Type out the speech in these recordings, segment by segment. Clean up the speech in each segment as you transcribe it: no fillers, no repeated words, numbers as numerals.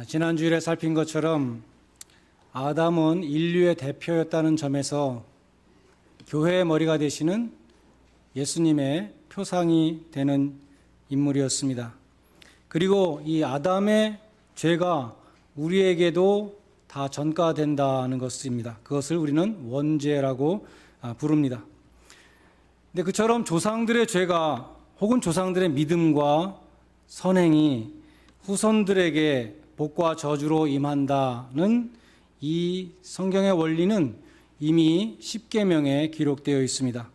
지난주일에 살핀 것처럼 아담은 인류의 대표였다는 점에서 교회의 머리가 되시는 예수님의 표상이 되는 인물이었습니다. 그리고 이 아담의 죄가 우리에게도 다 전가된다는 것입니다. 그것을 우리는 원죄라고 부릅니다. 근데 그처럼 조상들의 죄가 혹은 조상들의 믿음과 선행이 후손들에게 복과 저주로 임한다는 이 성경의 원리는 이미 십계명에 기록되어 있습니다.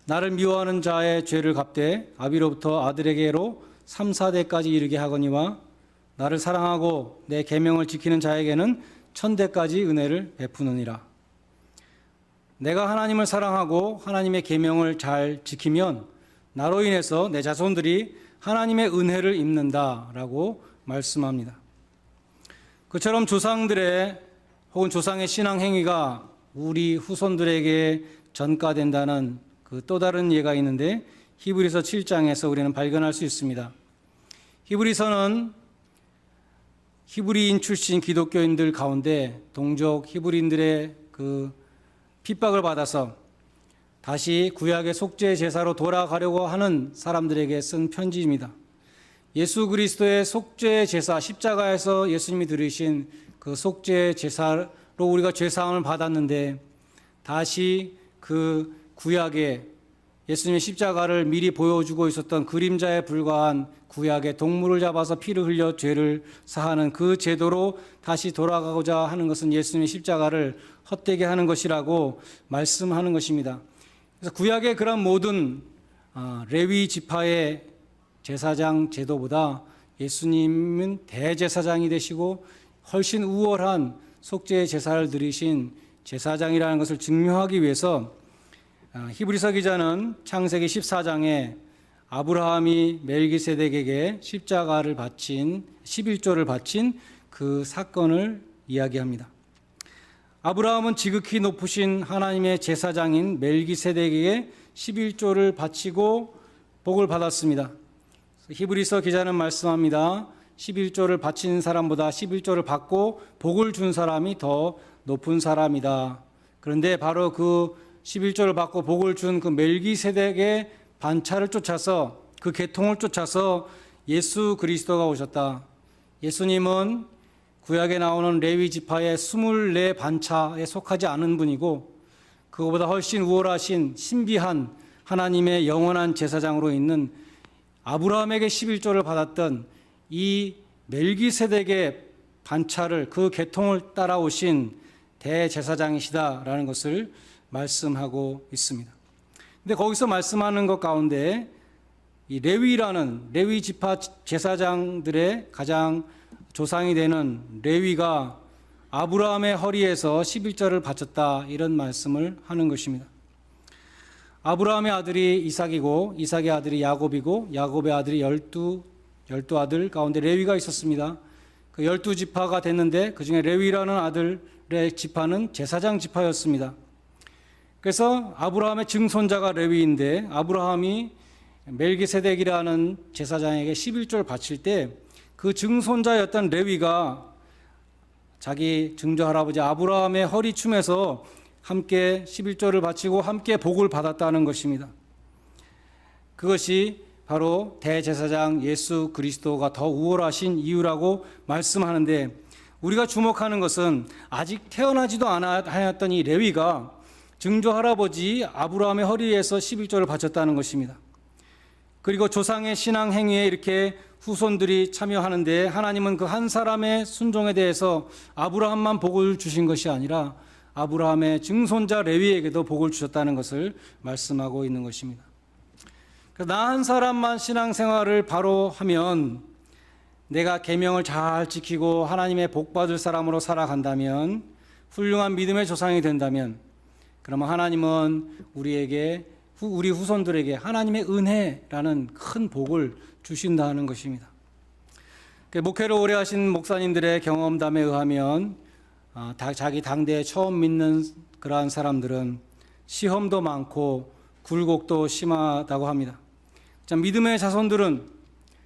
나를 미워하는 자의 죄를 갚되 아비로부터 아들에게로 3, 4대까지 이르게 하거니와 나를 사랑하고 내 계명을 지키는 자에게는 1000대까지 은혜를 베푸느니라. 내가 하나님을 사랑하고 하나님의 계명을 잘 지키면 나로 인해서 내 자손들이 하나님의 은혜를 입는다라고 말씀합니다. 그처럼 조상들의 혹은 조상의 신앙 행위가 우리 후손들에게 전가된다는 그 또 다른 예가 있는데 히브리서 7장에서 우리는 발견할 수 있습니다. 히브리서는 히브리인 출신 기독교인들 가운데 동족 히브리인들의 그 핍박을 받아서 다시 구약의 속죄 제사로 돌아가려고 하는 사람들에게 쓴 편지입니다. 예수 그리스도의 속죄 제사, 십자가에서 예수님이 들으신 그 속죄 제사로 우리가 죄사함을 받았는데 다시 그 구약의 예수님의 십자가를 미리 보여주고 있었던 그림자에 불과한 구약의 동물을 잡아서 피를 흘려 죄를 사하는 그 제도로 다시 돌아가고자 하는 것은 예수님의 십자가를 헛되게 하는 것이라고 말씀하는 것입니다. 그래서 구약의 그런 모든 레위 지파의 제사장 제도보다 예수님은 대제사장이 되시고 훨씬 우월한 속죄의 제사를 드리신 제사장이라는 것을 증명하기 위해서 히브리서 기자는 창세기 14장에 아브라함이 멜기세덱에게 십자가를 바친 11조를 바친 그 사건을 이야기합니다. 아브라함은 지극히 높으신 하나님의 제사장인 멜기세덱에게 11조를 바치고 복을 받았습니다. 히브리서 기자는 말씀합니다. 11조를 바친 사람보다 11조를 받고 복을 준 사람이 더 높은 사람이다. 그런데 바로 그 11조를 받고 복을 준 그 멜기세덱의 반차를 쫓아서 그 계통을 쫓아서 예수 그리스도가 오셨다. 예수님은 구약에 나오는 레위 지파의 24 반차에 속하지 않은 분이고 그거보다 훨씬 우월하신 신비한 하나님의 영원한 제사장으로 있는 아브라함에게 11조를 받았던 이 멜기세덱의 반차를 그 계통을 따라오신 대제사장이시다라는 것을 말씀하고 있습니다. 근데 거기서 말씀하는 것 가운데 이 레위라는 레위 지파 제사장들의 가장 조상이 되는 레위가 아브라함의 허리에서 11조를 바쳤다 이런 말씀을 하는 것입니다. 아브라함의 아들이 이삭이고 이삭의 아들이 야곱이고 야곱의 아들이 열두 아들 가운데 레위가 있었습니다. 그 12지파가 됐는데 그중에 레위라는 아들의 지파는 제사장 지파였습니다. 그래서 아브라함의 증손자가 레위인데 아브라함이 멜기세덱이라는 제사장에게 11조를 바칠 때 그 증손자였던 레위가 자기 증조할아버지 아브라함의 허리춤에서 함께 11조를 바치고 함께 복을 받았다는 것입니다. 그것이 바로 대제사장 예수 그리스도가 더 우월하신 이유라고 말씀하는데 우리가 주목하는 것은 아직 태어나지도 않았던 이 레위가 증조할아버지 아브라함의 허리에서 11조를 바쳤다는 것입니다. 그리고 조상의 신앙 행위에 이렇게 후손들이 참여하는데 하나님은 그 한 사람의 순종에 대해서 아브라함만 복을 주신 것이 아니라 아브라함의 증손자 레위에게도 복을 주셨다는 것을 말씀하고 있는 것입니다. 나 한 사람만 신앙생활을 바로 하면 내가 계명을 잘 지키고 하나님의 복받을 사람으로 살아간다면 훌륭한 믿음의 조상이 된다면 그러면 하나님은 우리 후손들에게 하나님의 은혜라는 큰 복을 주신다는 것입니다. 목회를 오래 하신 목사님들의 경험담에 의하면 자기 당대에 처음 믿는 그러한 사람들은 시험도 많고 굴곡도 심하다고 합니다. 믿음의 자손들은,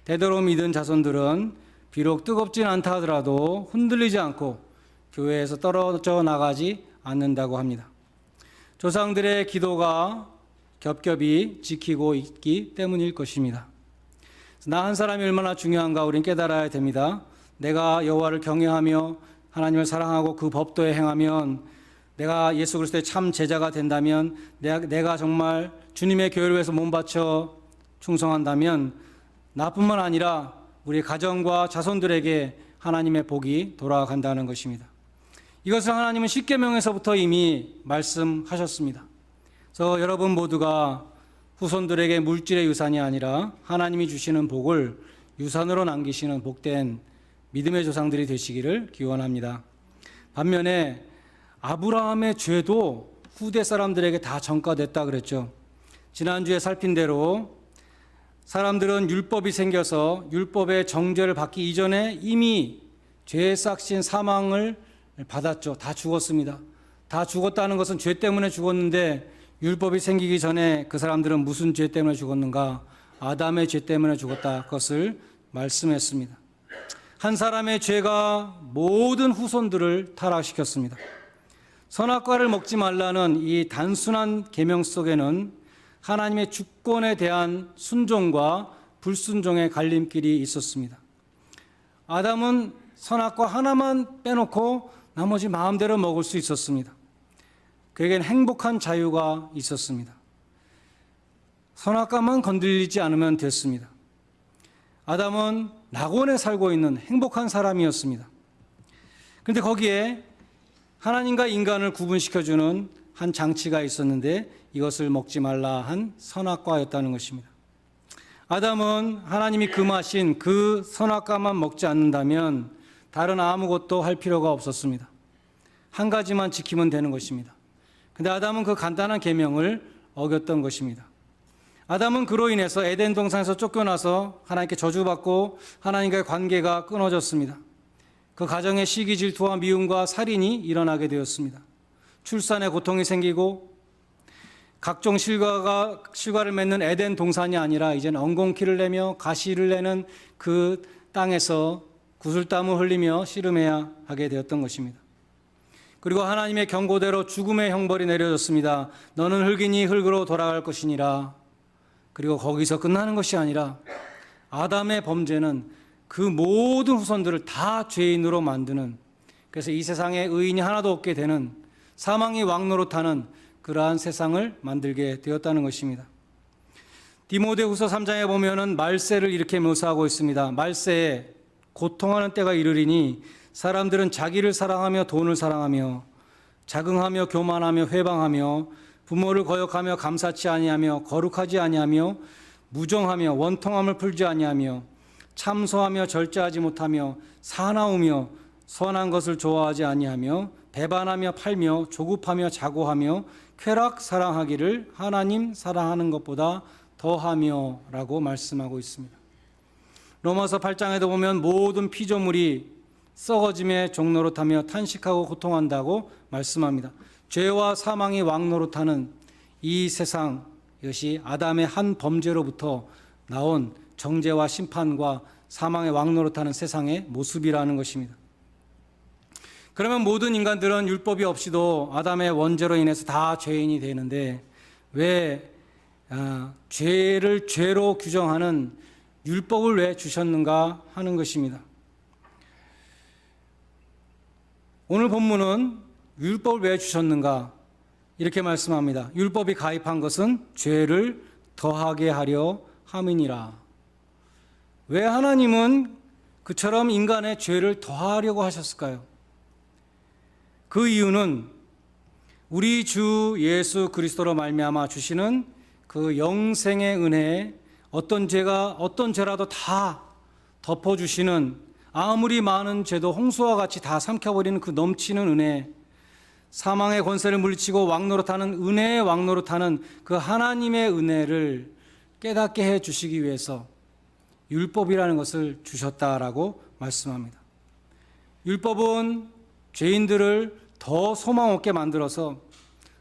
되도록 믿은 자손들은 비록 뜨겁진 않다 하더라도 흔들리지 않고 교회에서 떨어져 나가지 않는다고 합니다. 조상들의 기도가 겹겹이 지키고 있기 때문일 것입니다. 나 한 사람이 얼마나 중요한가 우리는 깨달아야 됩니다. 내가 여호와를 경외하며 하나님을 사랑하고 그 법도에 행하면, 내가 예수 그리스도의 참 제자가 된다면, 내가 정말 주님의 교회를 위해서 몸바쳐 충성한다면 나뿐만 아니라 우리 가정과 자손들에게 하나님의 복이 돌아간다는 것입니다. 이것을 하나님은 십계명에서부터 이미 말씀하셨습니다. 그래서 여러분 모두가 후손들에게 물질의 유산이 아니라 하나님이 주시는 복을 유산으로 남기시는 복된 믿음의 조상들이 되시기를 기원합니다. 반면에 아브라함의 죄도 후대 사람들에게 다 전가됐다 그랬죠. 지난주에 살핀 대로 사람들은 율법이 생겨서 율법의 정죄를 받기 이전에 이미 죄에 싹신 사망을 받았죠. 다 죽었습니다. 다 죽었다는 것은 죄 때문에 죽었는데, 율법이 생기기 전에 그 사람들은 무슨 죄 때문에 죽었는가? 아담의 죄 때문에 죽었다. 그것을 말씀했습니다. 한 사람의 죄가 모든 후손들을 타락시켰습니다. 선악과를 먹지 말라는 이 단순한 계명 속에는 하나님의 주권에 대한 순종과 불순종의 갈림길이 있었습니다. 아담은 선악과 하나만 빼놓고 나머지 마음대로 먹을 수 있었습니다. 그에겐 행복한 자유가 있었습니다. 선악과만 건드리지 않으면 됐습니다. 아담은 낙원에 살고 있는 행복한 사람이었습니다. 그런데 거기에 하나님과 인간을 구분시켜주는 한 장치가 있었는데, 이것을 먹지 말라 한 선악과였다는 것입니다. 아담은 하나님이 금하신 그 선악과만 먹지 않는다면 다른 아무것도 할 필요가 없었습니다. 한 가지만 지키면 되는 것입니다. 근데 아담은 그 간단한 계명을 어겼던 것입니다. 아담은 그로 인해서 에덴 동산에서 쫓겨나서 하나님께 저주받고 하나님과의 관계가 끊어졌습니다. 그 가정에 시기, 질투와 미움과 살인이 일어나게 되었습니다. 출산에 고통이 생기고 각종 실과를 맺는 에덴 동산이 아니라 이제는 엉겅퀴를 내며 가시를 내는 그 땅에서 구슬땀을 흘리며 씨름해야 하게 되었던 것입니다. 그리고 하나님의 경고대로 죽음의 형벌이 내려졌습니다. 너는 흙이니 흙으로 돌아갈 것이니라. 그리고 거기서 끝나는 것이 아니라 아담의 범죄는 그 모든 후손들을 다 죄인으로 만드는, 그래서 이 세상에 의인이 하나도 없게 되는, 사망이 왕노릇하는 그러한 세상을 만들게 되었다는 것입니다. 디모데후서 3장에 보면은 말세를 이렇게 묘사하고 있습니다. 말세에 고통하는 때가 이르리니 사람들은 자기를 사랑하며 돈을 사랑하며 자긍하며 교만하며 회방하며 부모를 거역하며 감사치 아니하며 거룩하지 아니하며 무정하며 원통함을 풀지 아니하며 참소하며 절제하지 못하며 사나우며 선한 것을 좋아하지 아니하며 배반하며 팔며 조급하며 자고하며 쾌락 사랑하기를 하나님 사랑하는 것보다 더하며 라고 말씀하고 있습니다. 로마서 8장에도 보면 모든 피조물이 썩어짐의 종노릇하며 탄식하고 고통한다고 말씀합니다. 죄와 사망이 왕노릇하는 이 세상, 이것이 아담의 한 범죄로부터 나온 정죄와 심판과 사망의 왕노릇하는 세상의 모습이라는 것입니다. 그러면 모든 인간들은 율법이 없이도 아담의 원죄로 인해서 다 죄인이 되는데, 왜 죄를 죄로 규정하는 율법을 왜 주셨는가 하는 것입니다. 오늘 본문은 율법을 왜 주셨는가 이렇게 말씀합니다. 율법이 가입한 것은 죄를 더하게 하려 함이니라. 왜 하나님은 그처럼 인간의 죄를 더하려고 하셨을까요? 그 이유는 우리 주 예수 그리스도로 말미암아 주시는 그 영생의 은혜에 어떤 죄라도 다 덮어주시는, 아무리 많은 죄도 홍수와 같이 다 삼켜버리는 그 넘치는 은혜, 사망의 권세를 물리치고 왕노릇하는 은혜의 왕노릇하는 그 하나님의 은혜를 깨닫게 해 주시기 위해서 율법이라는 것을 주셨다라고 말씀합니다. 율법은 죄인들을 더 소망 없게 만들어서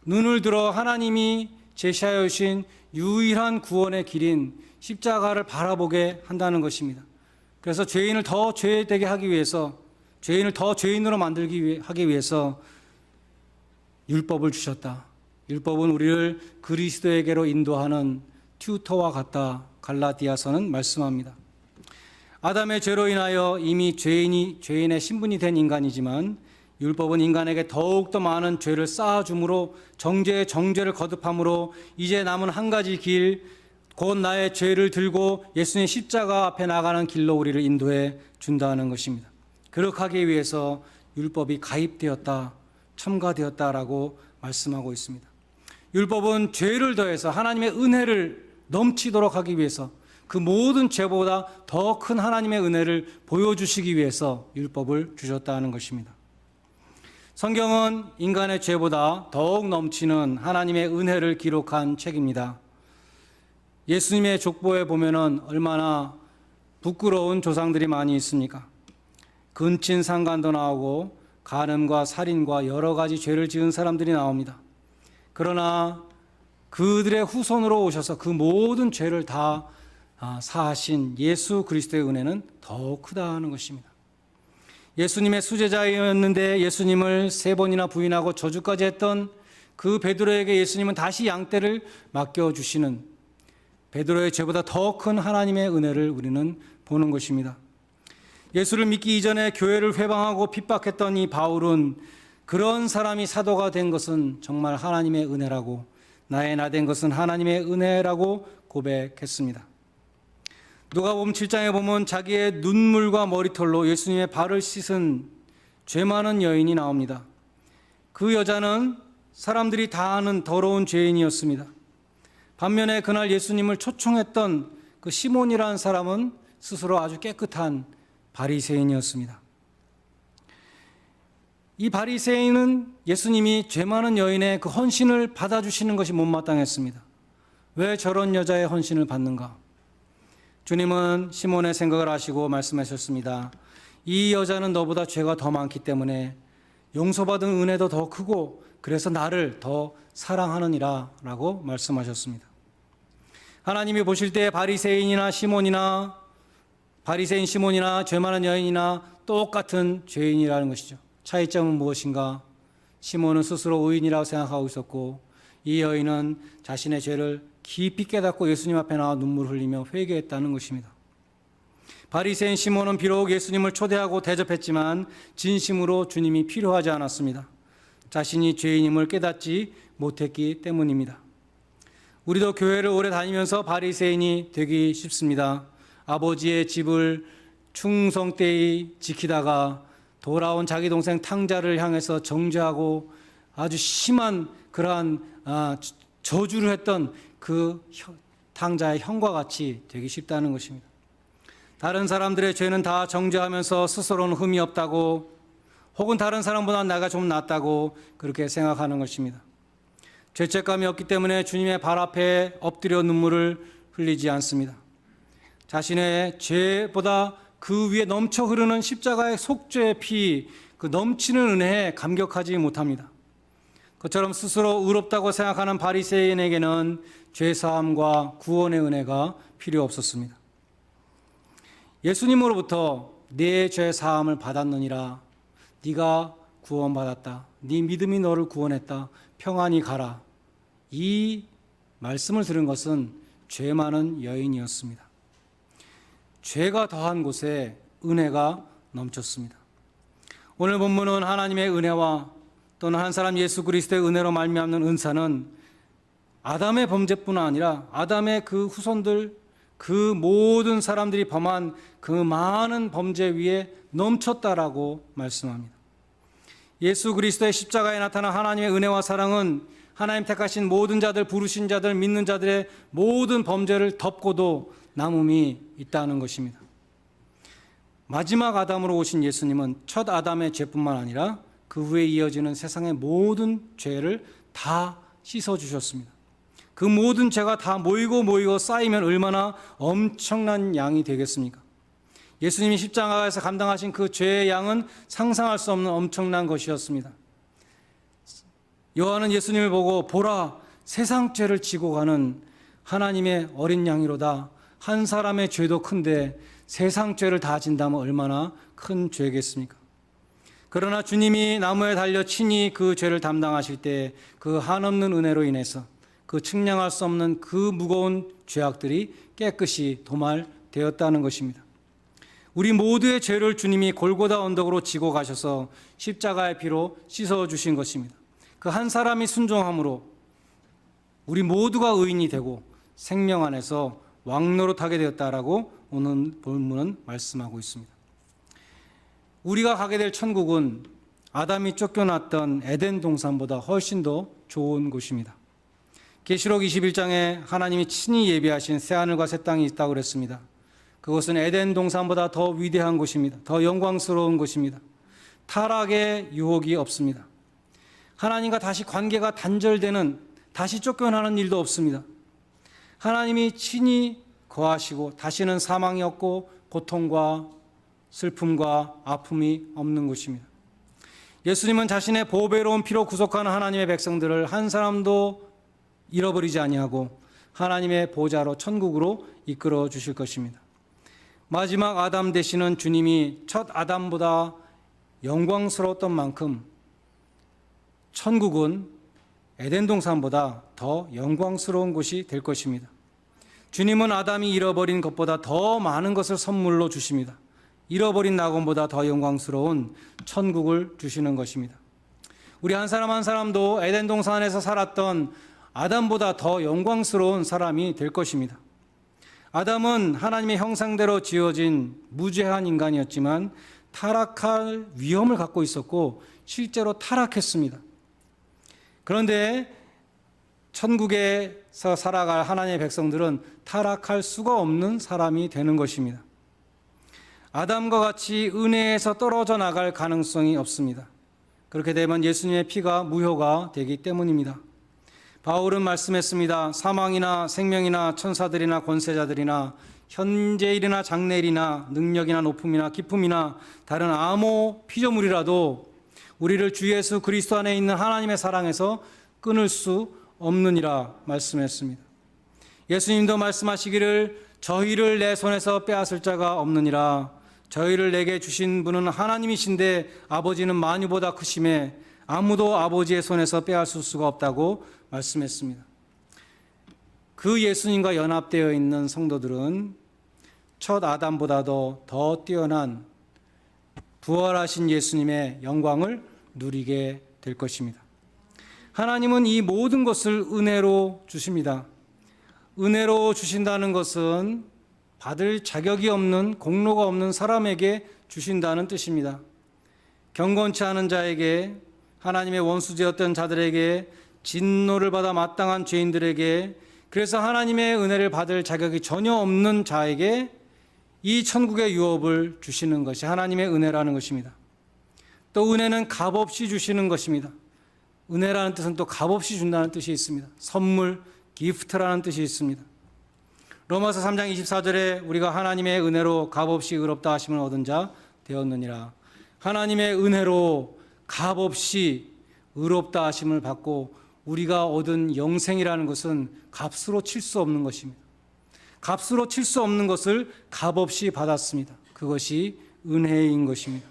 눈을 들어 하나님이 제시하여 주신 유일한 구원의 길인 십자가를 바라보게 한다는 것입니다. 그래서 죄인을 더 죄되게 하기 위해서, 죄인을 더 죄인으로 하기 위해서 율법을 주셨다. 율법은 우리를 그리스도에게로 인도하는 튜터와 같다. 갈라디아서는 말씀합니다. 아담의 죄로 인하여 이미 죄인의 신분이 된 인간이지만 율법은 인간에게 더욱더 많은 죄를 쌓아줌으로 정죄의 정죄를 거듭함으로 이제 남은 한 가지 길, 곧 나의 죄를 들고 예수님의 십자가 앞에 나가는 길로 우리를 인도해 준다는 것입니다. 그렇게 하기 위해서 율법이 가입되었다, 첨가되었다라고 말씀하고 있습니다. 율법은 죄를 더해서 하나님의 은혜를 넘치도록 하기 위해서, 그 모든 죄보다 더 큰 하나님의 은혜를 보여주시기 위해서 율법을 주셨다는 것입니다. 성경은 인간의 죄보다 더욱 넘치는 하나님의 은혜를 기록한 책입니다. 예수님의 족보에 보면은 얼마나 부끄러운 조상들이 많이 있습니까? 근친 상간도 나오고 간음과 살인과 여러 가지 죄를 지은 사람들이 나옵니다. 그러나 그들의 후손으로 오셔서 그 모든 죄를 다 사하신 예수 그리스도의 은혜는 더욱 크다는 것입니다. 예수님의 수제자였는데 예수님을 3번이나 부인하고 저주까지 했던 그 베드로에게 예수님은 다시 양떼를 맡겨주시는, 베드로의 죄보다 더 큰 하나님의 은혜를 우리는 보는 것입니다. 예수를 믿기 이전에 교회를 회방하고 핍박했던 이 바울은 그런 사람이 사도가 된 것은 정말 하나님의 은혜라고, 나의 나 된 것은 하나님의 은혜라고 고백했습니다. 누가복음 7장에 보면 자기의 눈물과 머리털로 예수님의 발을 씻은 죄 많은 여인이 나옵니다. 그 여자는 사람들이 다 아는 더러운 죄인이었습니다. 반면에 그날 예수님을 초청했던 그 시몬이라는 사람은 스스로 아주 깨끗한 바리새인이었습니다. 이 바리새인은 예수님이 죄 많은 여인의 그 헌신을 받아주시는 것이 못마땅했습니다. 왜 저런 여자의 헌신을 받는가? 주님은 시몬의 생각을 아시고 말씀하셨습니다. 이 여자는 너보다 죄가 더 많기 때문에 용서받은 은혜도 더 크고 그래서 나를 더 사랑하느니라 라고 말씀하셨습니다. 하나님이 보실 때 바리새인 시몬이나 죄 많은 여인이나 똑같은 죄인이라는 것이죠. 차이점은 무엇인가? 시몬은 스스로 의인이라고 생각하고 있었고 이 여인은 자신의 죄를 깊이 깨닫고 예수님 앞에 나와 눈물 흘리며 회개했다는 것입니다. 바리새인 시몬은 비록 예수님을 초대하고 대접했지만 진심으로 주님이 필요하지 않았습니다. 자신이 죄인임을 깨닫지 못했기 때문입니다. 우리도 교회를 오래 다니면서 바리새인이 되기 쉽습니다. 아버지의 집을 충성되이 지키다가 돌아온 자기 동생 탕자를 향해서 정죄하고 아주 심한 그러한 저주를 했던 그 탕자의 형과 같이 되기 쉽다는 것입니다. 다른 사람들의 죄는 다 정죄하면서 스스로는 흠이 없다고, 혹은 다른 사람보다 내가 좀 낫다고 그렇게 생각하는 것입니다. 죄책감이 없기 때문에 주님의 발 앞에 엎드려 눈물을 흘리지 않습니다. 자신의 죄보다 그 위에 넘쳐 흐르는 십자가의 속죄의 피, 그 넘치는 은혜에 감격하지 못합니다. 그처럼 스스로 의롭다고 생각하는 바리새인에게는 죄사함과 구원의 은혜가 필요 없었습니다. 예수님으로부터 내 죄사함을 받았느니라, 네가 구원받았다, 네 믿음이 너를 구원했다, 평안히 가라, 이 말씀을 들은 것은 죄 많은 여인이었습니다. 죄가 더한 곳에 은혜가 넘쳤습니다. 오늘 본문은 하나님의 은혜와 또는 한 사람 예수 그리스도의 은혜로 말미암는 은사는 아담의 범죄뿐 아니라 아담의 그 후손들, 그 모든 사람들이 범한 그 많은 범죄 위에 넘쳤다라고 말씀합니다. 예수 그리스도의 십자가에 나타난 하나님의 은혜와 사랑은 하나님 택하신 모든 자들, 부르신 자들, 믿는 자들의 모든 범죄를 덮고도 남음이 있다는 것입니다. 마지막 아담으로 오신 예수님은 첫 아담의 죄뿐만 아니라 그 후에 이어지는 세상의 모든 죄를 다 씻어주셨습니다. 그 모든 죄가 다 모이고 쌓이면 얼마나 엄청난 양이 되겠습니까? 예수님이 십자가에서 감당하신 그 죄의 양은 상상할 수 없는 엄청난 것이었습니다. 요한은 예수님을 보고 보라, 세상 죄를 지고 가는 하나님의 어린 양이로다. 한 사람의 죄도 큰데 세상 죄를 다 진다면 얼마나 큰 죄겠습니까? 그러나 주님이 나무에 달려 친히 그 죄를 담당하실 때 그 한없는 은혜로 인해서 그 측량할 수 없는 그 무거운 죄악들이 깨끗이 도말되었다는 것입니다. 우리 모두의 죄를 주님이 골고다 언덕으로 지고 가셔서 십자가의 피로 씻어주신 것입니다. 그 한 사람이 순종함으로 우리 모두가 의인이 되고 생명 안에서 왕노릇하게 되었다라고 오늘 본문은 말씀하고 있습니다. 우리가 가게 될 천국은 아담이 쫓겨났던 에덴 동산보다 훨씬 더 좋은 곳입니다. 계시록 21장에 하나님이 친히 예비하신 새하늘과 새 땅이 있다고 그랬습니다. 그것은 에덴 동산보다 더 위대한 곳입니다. 더 영광스러운 곳입니다. 타락의 유혹이 없습니다. 하나님과 다시 관계가 단절되는, 다시 쫓겨나는 일도 없습니다. 하나님이 친히 거하시고 다시는 사망이 없고 고통과 슬픔과 아픔이 없는 곳입니다. 예수님은 자신의 보배로운 피로 구속하는 하나님의 백성들을 한 사람도 잃어버리지 아니하고 하나님의 보좌로 천국으로 이끌어 주실 것입니다. 마지막 아담 되시는 주님이 첫 아담보다 영광스러웠던 만큼 천국은 에덴 동산보다 더 영광스러운 곳이 될 것입니다. 주님은 아담이 잃어버린 것보다 더 많은 것을 선물로 주십니다. 잃어버린 낙원보다 더 영광스러운 천국을 주시는 것입니다. 우리 한 사람 한 사람도 에덴 동산에서 살았던 아담보다 더 영광스러운 사람이 될 것입니다. 아담은 하나님의 형상대로 지어진 무죄한 인간이었지만 타락할 위험을 갖고 있었고 실제로 타락했습니다. 그런데 천국에서 살아갈 하나님의 백성들은 타락할 수가 없는 사람이 되는 것입니다. 아담과 같이 은혜에서 떨어져 나갈 가능성이 없습니다. 그렇게 되면 예수님의 피가 무효가 되기 때문입니다. 바울은 말씀했습니다. 사망이나 생명이나 천사들이나 권세자들이나 현재일이나 장래일이나 능력이나 높음이나 기쁨이나 다른 아무 피조물이라도 우리를 주 예수 그리스도 안에 있는 하나님의 사랑에서 끊을 수 없느니라 말씀했습니다. 예수님도 말씀하시기를 저희를 내 손에서 빼앗을 자가 없느니라. 저희를 내게 주신 분은 하나님이신데 아버지는 만유보다 크심에 아무도 아버지의 손에서 빼앗을 수가 없다고 말씀했습니다. 그 예수님과 연합되어 있는 성도들은 첫 아담보다도 더 뛰어난 부활하신 예수님의 영광을 누리게 될 것입니다. 하나님은 이 모든 것을 은혜로 주십니다. 은혜로 주신다는 것은 받을 자격이 없는, 공로가 없는 사람에게 주신다는 뜻입니다. 경건치 않은 자에게, 하나님의 원수되었던 자들에게, 진노를 받아 마땅한 죄인들에게, 그래서 하나님의 은혜를 받을 자격이 전혀 없는 자에게 이 천국의 유업을 주시는 것이 하나님의 은혜라는 것입니다. 또 은혜는 값없이 주시는 것입니다. 은혜라는 뜻은 또 값없이 준다는 뜻이 있습니다. 선물, 기프트라는 뜻이 있습니다. 로마서 3장 24절에 우리가 하나님의 은혜로 값없이 의롭다 하심을 얻은 자 되었느니라. 하나님의 은혜로 값없이 의롭다 하심을 받고 우리가 얻은 영생이라는 것은 값으로 칠 수 없는 것입니다. 값으로 칠 수 없는 것을 값없이 받았습니다. 그것이 은혜인 것입니다.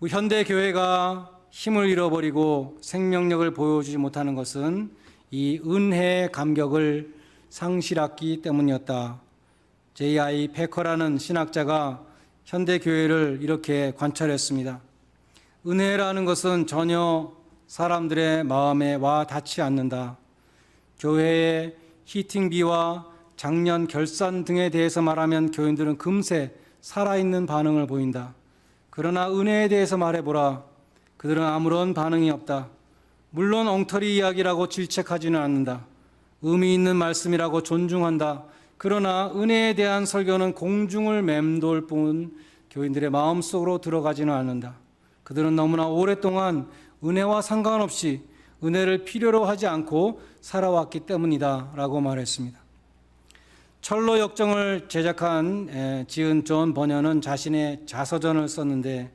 우리 현대 교회가 힘을 잃어버리고 생명력을 보여주지 못하는 것은 이 은혜의 감격을 상실했기 때문이었다. J.I. 패커라는 신학자가 현대 교회를 이렇게 관찰했습니다. 은혜라는 것은 전혀 사람들의 마음에 와 닿지 않는다. 교회의 히팅비와 작년 결산 등에 대해서 말하면 교인들은 금세 살아있는 반응을 보인다. 그러나 은혜에 대해서 말해보라. 그들은 아무런 반응이 없다. 물론 엉터리 이야기라고 질책하지는 않는다. 의미 있는 말씀이라고 존중한다. 그러나 은혜에 대한 설교는 공중을 맴돌 뿐 교인들의 마음속으로 들어가지는 않는다. 그들은 너무나 오랫동안 은혜와 상관없이 은혜를 필요로 하지 않고 살아왔기 때문이다 라고 말했습니다. 철로 역정을 지은 존 버녀는 자신의 자서전을 썼는데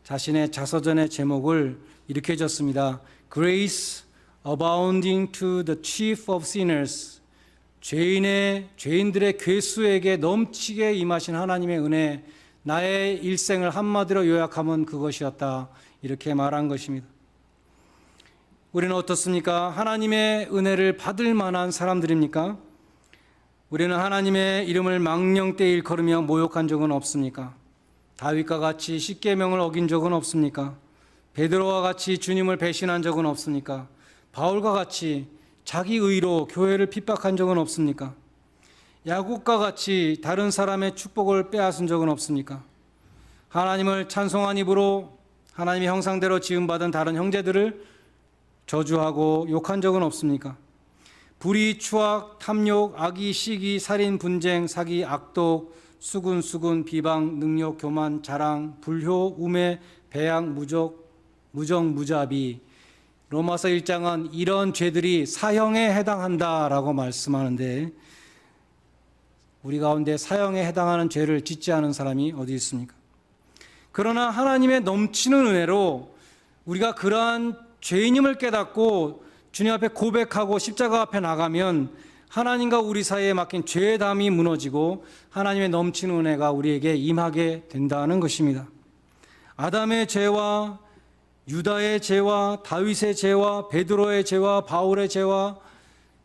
자신의 자서전의 제목을 이렇게 졌습니다. Grace abounding to the chief of sinners, 죄인들의 괴수에게 넘치게 임하신 하나님의 은혜, 나의 일생을 한마디로 요약하면 그것이었다, 이렇게 말한 것입니다. 우리는 어떻습니까? 하나님의 은혜를 받을 만한 사람들입니까? 우리는 하나님의 이름을 망령되이 일컬으며 모욕한 적은 없습니까? 다윗과 같이 십계명을 어긴 적은 없습니까? 베드로와 같이 주님을 배신한 적은 없습니까? 바울과 같이 자기 의로 교회를 핍박한 적은 없습니까? 야곱과 같이 다른 사람의 축복을 빼앗은 적은 없습니까? 하나님을 찬송한 입으로 하나님의 형상대로 지음받은 다른 형제들을 저주하고 욕한 적은 없습니까? 불의, 추악, 탐욕, 악의, 시기, 살인, 분쟁, 사기, 악독, 수군, 비방, 능욕, 교만, 자랑, 불효, 우매, 배양, 무정, 무자비. 로마서 1장은 이런 죄들이 사형에 해당한다라고 말씀하는데, 우리 가운데 사형에 해당하는 죄를 짓지 않은 사람이 어디 있습니까? 그러나 하나님의 넘치는 은혜로 우리가 그러한 죄인임을 깨닫고 주님 앞에 고백하고 십자가 앞에 나가면 하나님과 우리 사이에 막힌 죄의 담이 무너지고 하나님의 넘치는 은혜가 우리에게 임하게 된다는 것입니다. 아담의 죄와 유다의 죄와 다윗의 죄와 베드로의 죄와 바울의 죄와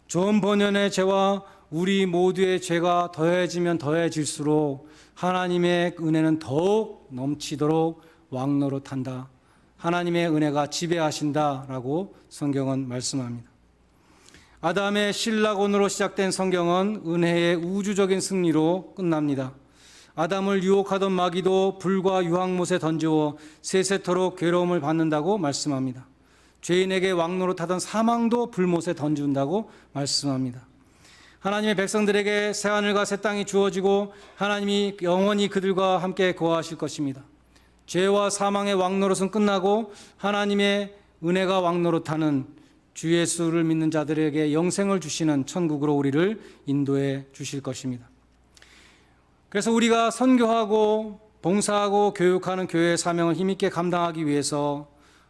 존 버년의 죄와 우리 모두의 죄가 더해지면 더해질수록 하나님의 은혜는 더욱 넘치도록 왕노릇한다. 하나님의 은혜가 지배하신다라고 성경은 말씀합니다. 아담의 신라곤으로 시작된 성경은 은혜의 우주적인 승리로 끝납니다. 아담을 유혹하던 마귀도 불과 유황못에 던지어 세세토록 괴로움을 받는다고 말씀합니다. 죄인에게 왕노릇하던 사망도 불못에 던진다고 말씀합니다. 하나님의 백성들에게 새하늘과 새 땅이 주어지고 하나님이 영원히 그들과 함께 거하실 것입니다. 죄와 사망의 왕노릇은 끝나고 하나님의 은혜가 왕노릇하는 주 예수를 믿는 자들에게 영생을 주시는 천국으로 우리를 인도해 주실 것입니다. 그래서 우리가 선교하고 봉사하고 교육하는 교회의 사명을 힘있게 감당하기 위해서,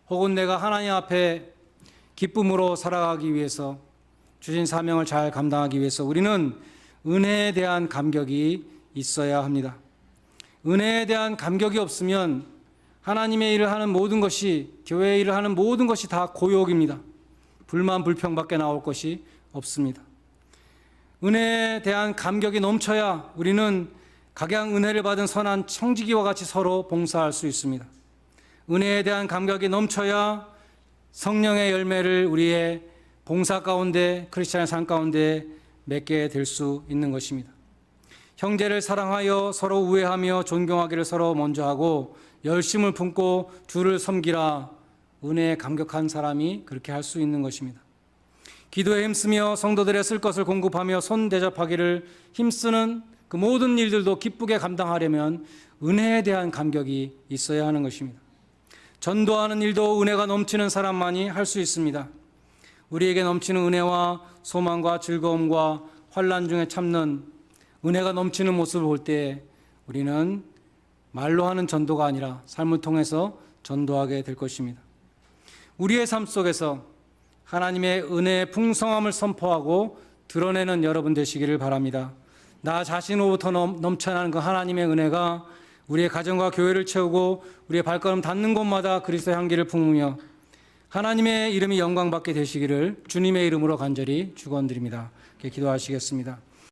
혹은 내가 하나님 앞에 기쁨으로 살아가기 위해서, 주신 사명을 잘 감당하기 위해서 우리는 은혜에 대한 감격이 있어야 합니다. 은혜에 대한 감격이 없으면 하나님의 일을 하는 모든 것이, 교회의 일을 하는 모든 것이 다 고욕입니다. 불만 불평밖에 나올 것이 없습니다. 은혜에 대한 감격이 넘쳐야 우리는 각양 은혜를 받은 선한 청지기와 같이 서로 봉사할 수 있습니다. 은혜에 대한 감격이 넘쳐야 성령의 열매를 우리의 봉사 가운데, 크리스찬의 삶 가운데 맺게 될 수 있는 것입니다. 형제를 사랑하여 서로 우애하며 존경하기를 서로 먼저 하고 열심을 품고 주를 섬기라. 은혜에 감격한 사람이 그렇게 할 수 있는 것입니다. 기도에 힘쓰며 성도들의 쓸 것을 공급하며 손 대접하기를 힘쓰는 그 모든 일들도 기쁘게 감당하려면 은혜에 대한 감격이 있어야 하는 것입니다. 전도하는 일도 은혜가 넘치는 사람만이 할 수 있습니다. 우리에게 넘치는 은혜와 소망과 즐거움과 환난 중에 참는 은혜가 넘치는 모습을 볼 때 우리는 말로 하는 전도가 아니라 삶을 통해서 전도하게 될 것입니다. 우리의 삶 속에서 하나님의 은혜의 풍성함을 선포하고 드러내는 여러분 되시기를 바랍니다. 나 자신으로부터 넘쳐나는 그 하나님의 은혜가 우리의 가정과 교회를 채우고 우리의 발걸음 닿는 곳마다 그리스도의 향기를 품으며 하나님의 이름이 영광받게 되시기를 주님의 이름으로 간절히 축원드립니다. 기도하시겠습니다.